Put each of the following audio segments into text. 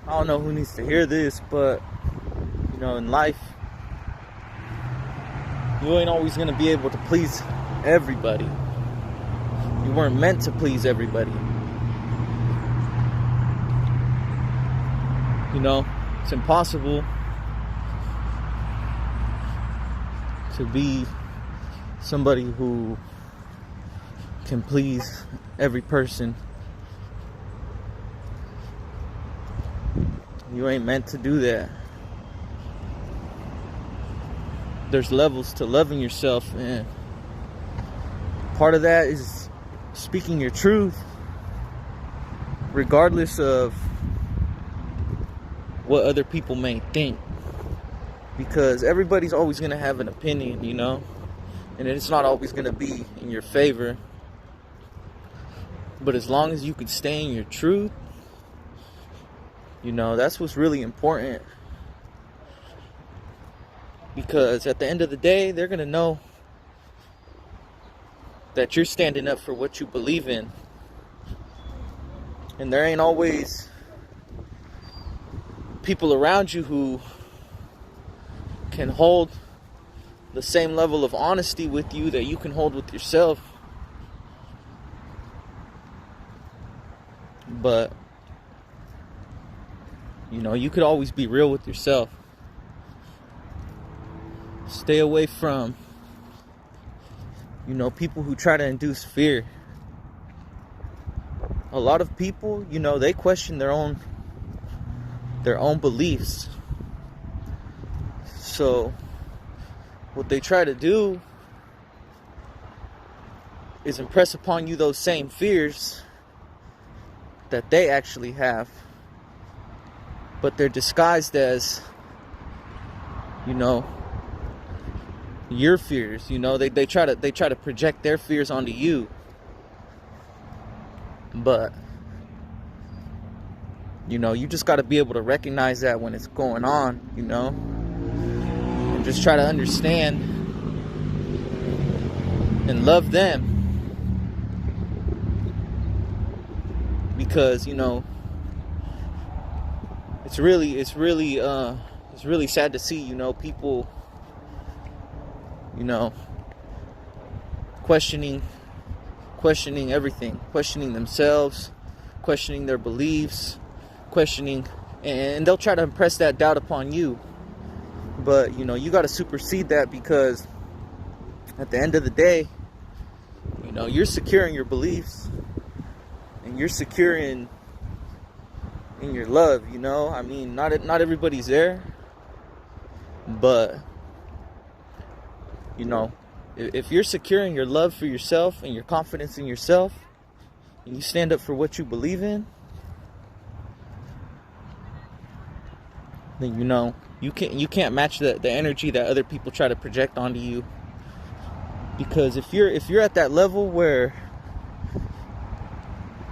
I don't know who needs to hear this, but in life, you ain't always gonna be able to please everybody. You weren't meant to please everybody. It's impossible to be somebody who can please every person. You ain't meant to do that. There's levels to loving yourself, and part of that is speaking your truth, regardless of what other people may think. Because everybody's always going to have an opinion, and it's not always going to be in your favor. But as long as you can stay in your truth, that's what's really important. Because at the end of the day, they're going to know that you're standing up for what you believe in. And there ain't always people around you who can hold the same level of honesty with you that you can hold with yourself. But you could always be real with yourself. Stay away from people who try to induce fear. A lot of people, they question their own beliefs. So what they try to do is impress upon you those same fears that they actually have, but they're disguised as your fears. They try to project their fears onto you. But you just got to be able to recognize that when it's going on, and just try to understand and love them. Because it's really sad to see people questioning everything, questioning themselves, questioning their beliefs, and they'll try to impress that doubt upon you. But you got to supersede that, because at the end of the day, you're secure in your beliefs, and you're secure in your love. I mean, not everybody's there, but if you're secure in your love for yourself and your confidence in yourself, and you stand up for what you believe in, then you can't match the energy that other people try to project onto you. Because if you're at that level where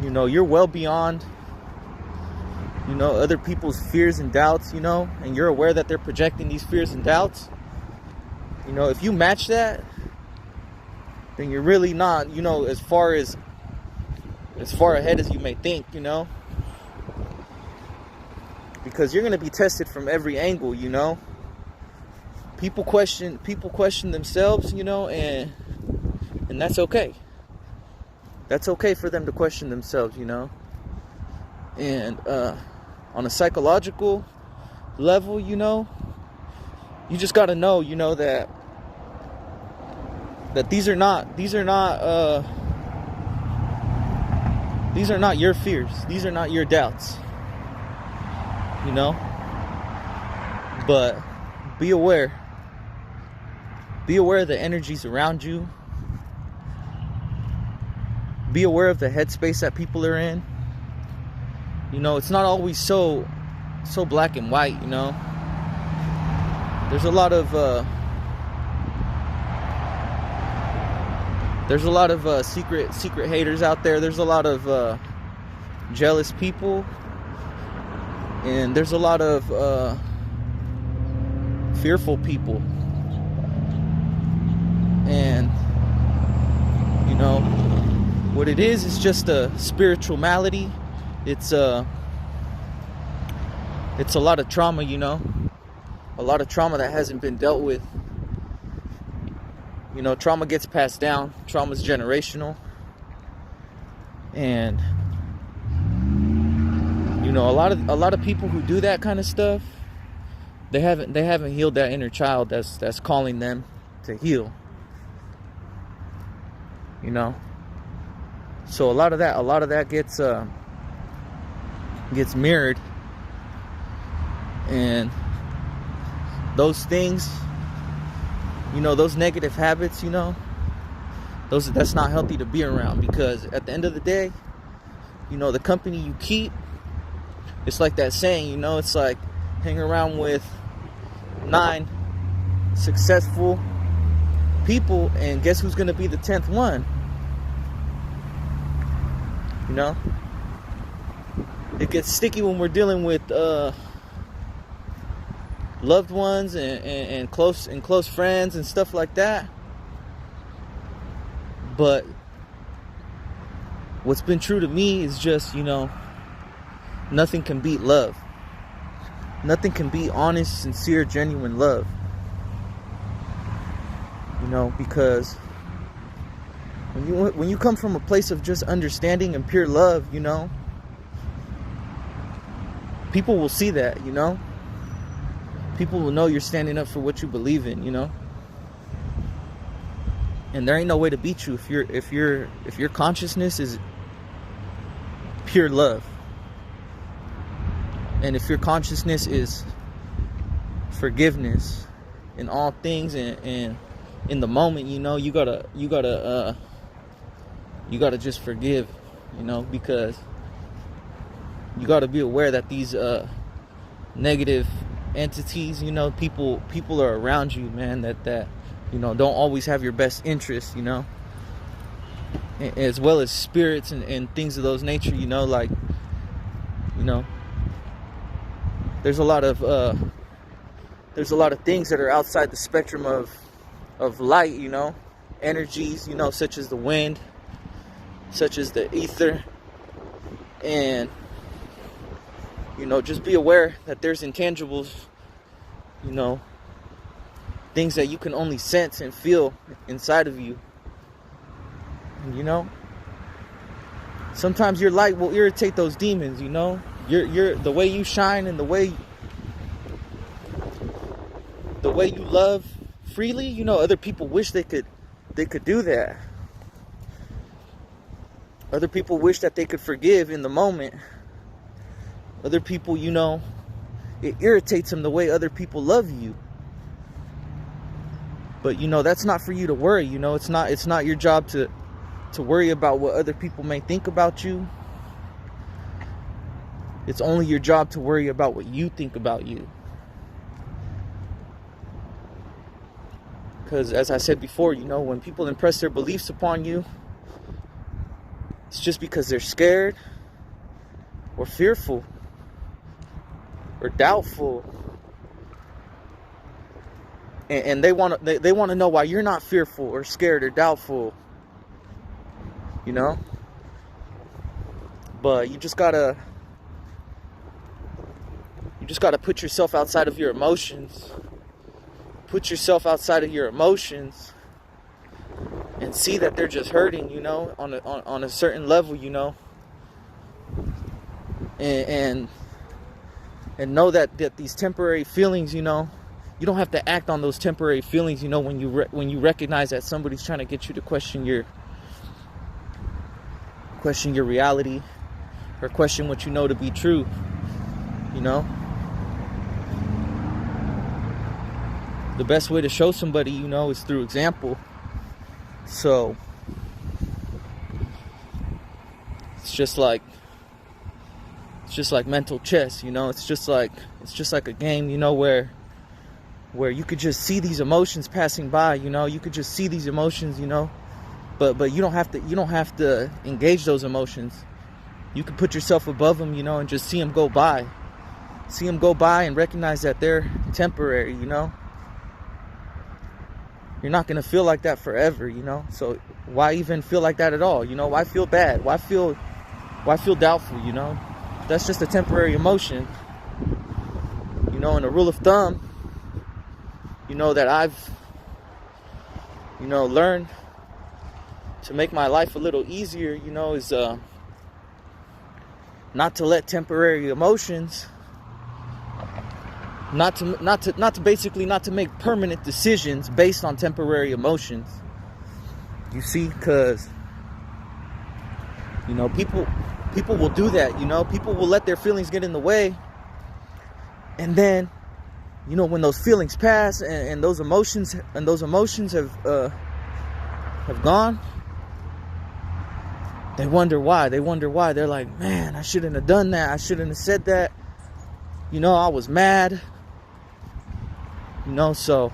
you're well beyond other people's fears and doubts, and you're aware that they're projecting these fears and doubts, if you match that, then you're really not as far ahead as you may think. Because you're going to be tested from every angle. People question themselves, and that's okay. That's okay for them to question themselves, and on a psychological level, you just got to know, that these are not your fears. These are not your doubts. But be aware of the energies around you. Be aware of the headspace that people are in. It's not always so black and white. There's a lot of secret haters out there. There's a lot of jealous people, and there's a lot of fearful people. And what it is just a spiritual malady. It's It's a lot of trauma, you know, a lot of trauma that hasn't been dealt with. You know, trauma gets passed down. Trauma is generational. And you know, a lot of people who do that kind of stuff, they haven't healed that inner child that's calling them to heal. You know? So a lot of that gets mirrored, and those things, you know, those negative habits, you know, that's not healthy to be around, because at the end of the day, you know, the company you keep, it's like that saying, you know, it's like hang around with 9 successful people, and guess who's going to be the 10th one? You know, it gets sticky when we're dealing with loved ones and close friends and stuff like that. But what's been true to me is just, you know, nothing can beat love. Nothing can beat honest, sincere, genuine love. You know, because when you come from a place of just understanding and pure love, you know, people will see that, you know. People will know you're standing up for what you believe in, you know. And there ain't no way to beat you if your consciousness is pure love. And if your consciousness is forgiveness in all things, and in the moment, you know, you gotta just forgive, you know, because you gotta be aware that these negative entities, you know, people are around you, man, that you know, don't always have your best interests, you know, as well as spirits and things of those nature, you know, like, you know, there's a lot of things that are outside the spectrum of light, you know, energies, you know, such as the wind, such as the ether, and you know, just be aware that there's intangibles, you know, things that you can only sense and feel inside of you. And, you know, sometimes your light will irritate those demons, you know. You're the way you shine, and the way you love freely, you know, other people wish they could do that. Other people wish that they could forgive in the moment. Other people, you know, it irritates them the way other people love you. But, you know, that's not for you to worry, you know. It's not your job to worry about what other people may think about you. It's only your job to worry about what you think about you. Because, as I said before, you know, when people impress their beliefs upon you, it's just because they're scared or fearful or doubtful, and they want to know why you're not fearful or scared or doubtful, you know. But you just gotta put yourself outside of your emotions. Put yourself outside of your emotions and see that they're just hurting, you know, on a certain level, you know, and know that these temporary feelings, you know, you don't have to act on those temporary feelings, you know, when you recognize that somebody's trying to get you to question your reality, or question what you know to be true, you know. The best way to show somebody, you know, is through example. So it's just like mental chess, you know. It's just like a game, you know, where you could just see these emotions passing by, you know. You could just see these emotions, you know, but you don't have to engage those emotions. You can put yourself above them, you know, and just see them go by and recognize that they're temporary, you know. You're not going to feel like that forever, you know. So why even feel like that at all, you know? Why feel bad? Why feel doubtful, you know? That's just a temporary emotion. And a rule of thumb, that I've, learned to make my life a little easier, is not to let temporary emotions, not to make permanent decisions based on temporary emotions. You see, because people will do that. People will let their feelings get in the way, and then when those feelings pass and those emotions have gone, they wonder why. They're like, man, I shouldn't have done that. I shouldn't have said that. I was mad. So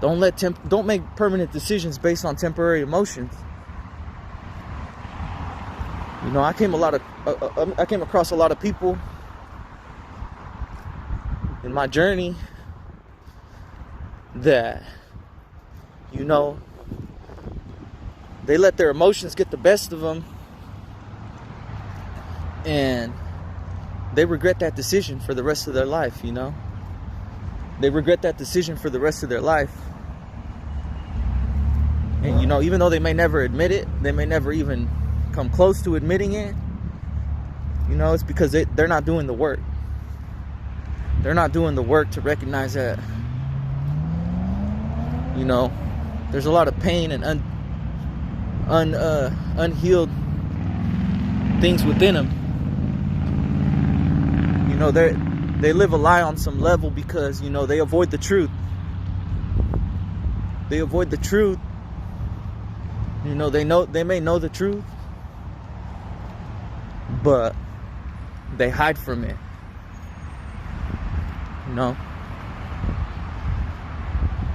don't make permanent decisions based on temporary emotions. I came across a lot of people in my journey that they let their emotions get the best of them, and they regret that decision for the rest of their life. They regret that decision for the rest of their life. And even though they may never admit it, they may never even come close to admitting it, it's because they're not doing the work. They're not doing the work to recognize that there's a lot of pain and unhealed things within them. They live a lie on some level because they avoid the truth. They avoid the truth. They may know the truth, but they hide from it.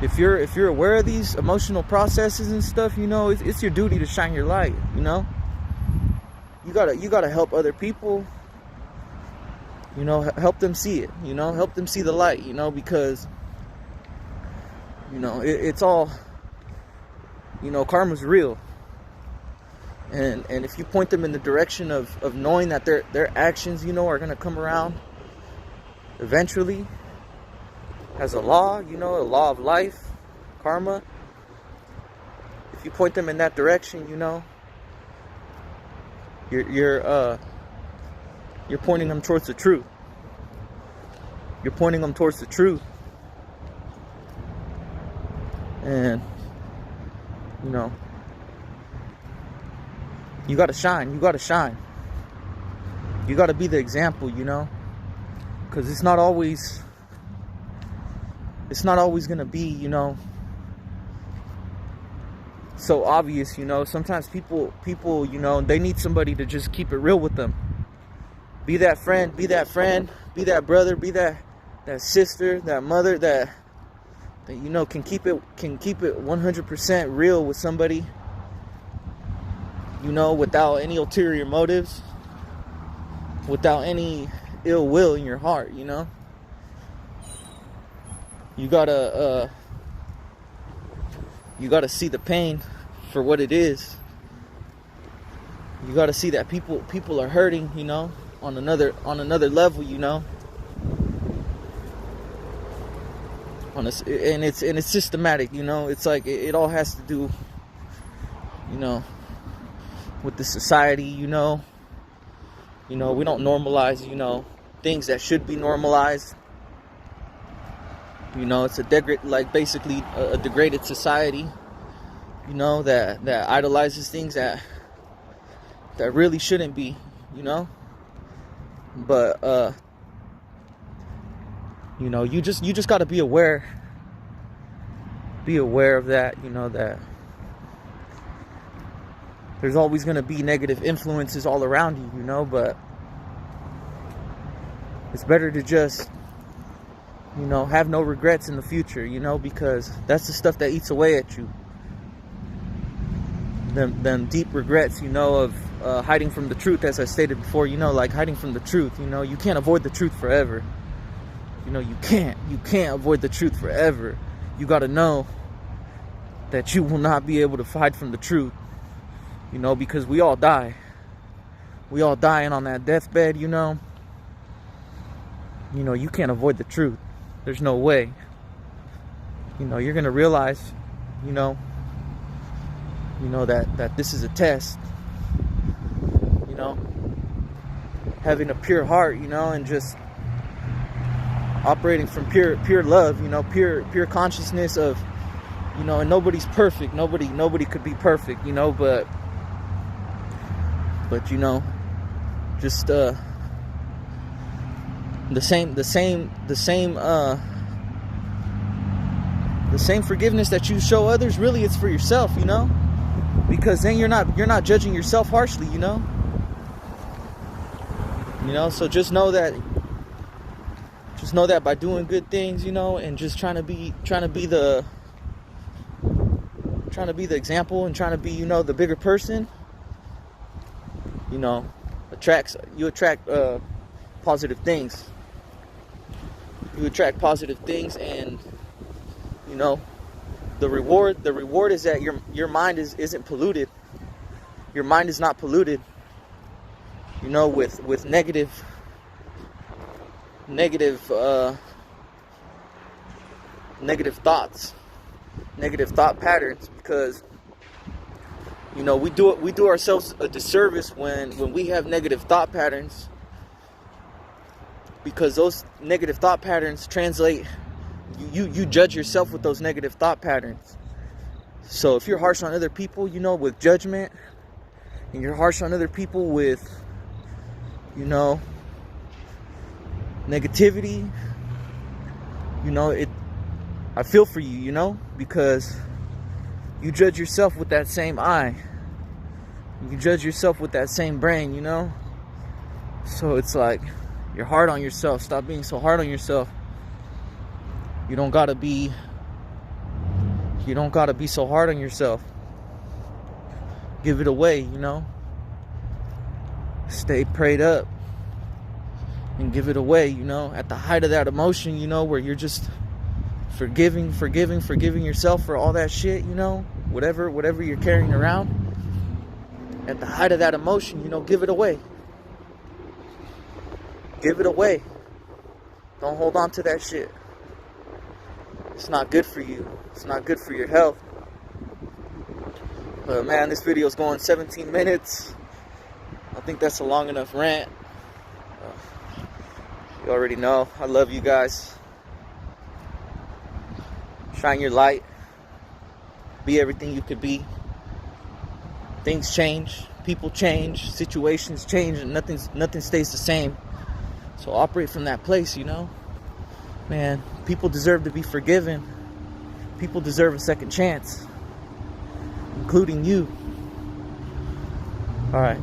If you're aware of these emotional processes and stuff, it's your duty to shine your light. You gotta help other people. Help them see it. Help them see the light. Because it's all. Karma's real. And if you point them in the direction of knowing that their actions, are gonna come around eventually as a law, a law of life, karma. If you point them in that direction, you're pointing them towards the truth. You're pointing them towards the truth. And you gotta shine. You gotta shine. You gotta be the example, because it's not always gonna be, so obvious. Sometimes people, they need somebody to just keep it real with them. Be that friend, be that brother, be that sister, that mother that can keep it 100% real with somebody, without any ulterior motives, without any ill will in your heart. You gotta see the pain for what it is. You gotta see that people are hurting, on another level, and it's systematic. It's like it all has to do, with the society. We don't normalize, things that should be normalized. It's basically a degraded society, that idolizes things that really shouldn't be, but you just got to be aware of that, that there's always going to be negative influences all around you, but it's better to just have no regrets in the future, because that's the stuff that eats away at you. Them deep regrets, of hiding from the truth, as I stated before, like hiding from the truth. You can't avoid the truth forever. You can't avoid the truth forever. You got to know that you will not be able to hide from the truth, because we all die. We all dying on that deathbed, you know, you can't avoid the truth. There's no way. You know, you're gonna realize, you know that this is a test. You know, having a pure heart, you know, and just operating from pure love, you know, pure consciousness of, you know, and nobody's perfect. Nobody could be perfect, you know, but you know, just the same forgiveness that you show others, really it's for yourself, you know, because then you're not judging yourself harshly, you know. So just know that by doing good things, you know, and just trying to be the example, and trying to be, you know, the bigger person, you know, you attract positive things. You attract positive things, and you know, the reward is that your mind isn't polluted. Your mind is not polluted, you know, with negative thoughts, negative thought patterns, because, you know, we do ourselves a disservice when we have negative thought patterns, because those negative thought patterns translate, you judge yourself with those negative thought patterns. So if you're harsh on other people, you know, with judgment, and you're harsh on other people with, you know, negativity, you know, I feel for you, you know, because you judge yourself with that same eye. You judge yourself with that same brain, you know. So it's like, you're hard on yourself. Stop being so hard on yourself. You don't gotta be so hard on yourself. Give it away, you know. Stay prayed up and give it away, you know, at the height of that emotion, you know, where you're just forgiving yourself for all that shit, you know, whatever you're carrying around. At the height of that emotion, you know, give it away. Give it away. Don't hold on to that shit. It's not good for you. It's not good for your health. But man, this video is going 17 minutes. I think that's a long enough rant. You already know. I love you guys. Shine your light. Be everything you could be. Things change. People change. Situations change. And nothing stays the same. So operate from that place, you know. Man, people deserve to be forgiven. People deserve a second chance, including you. All right.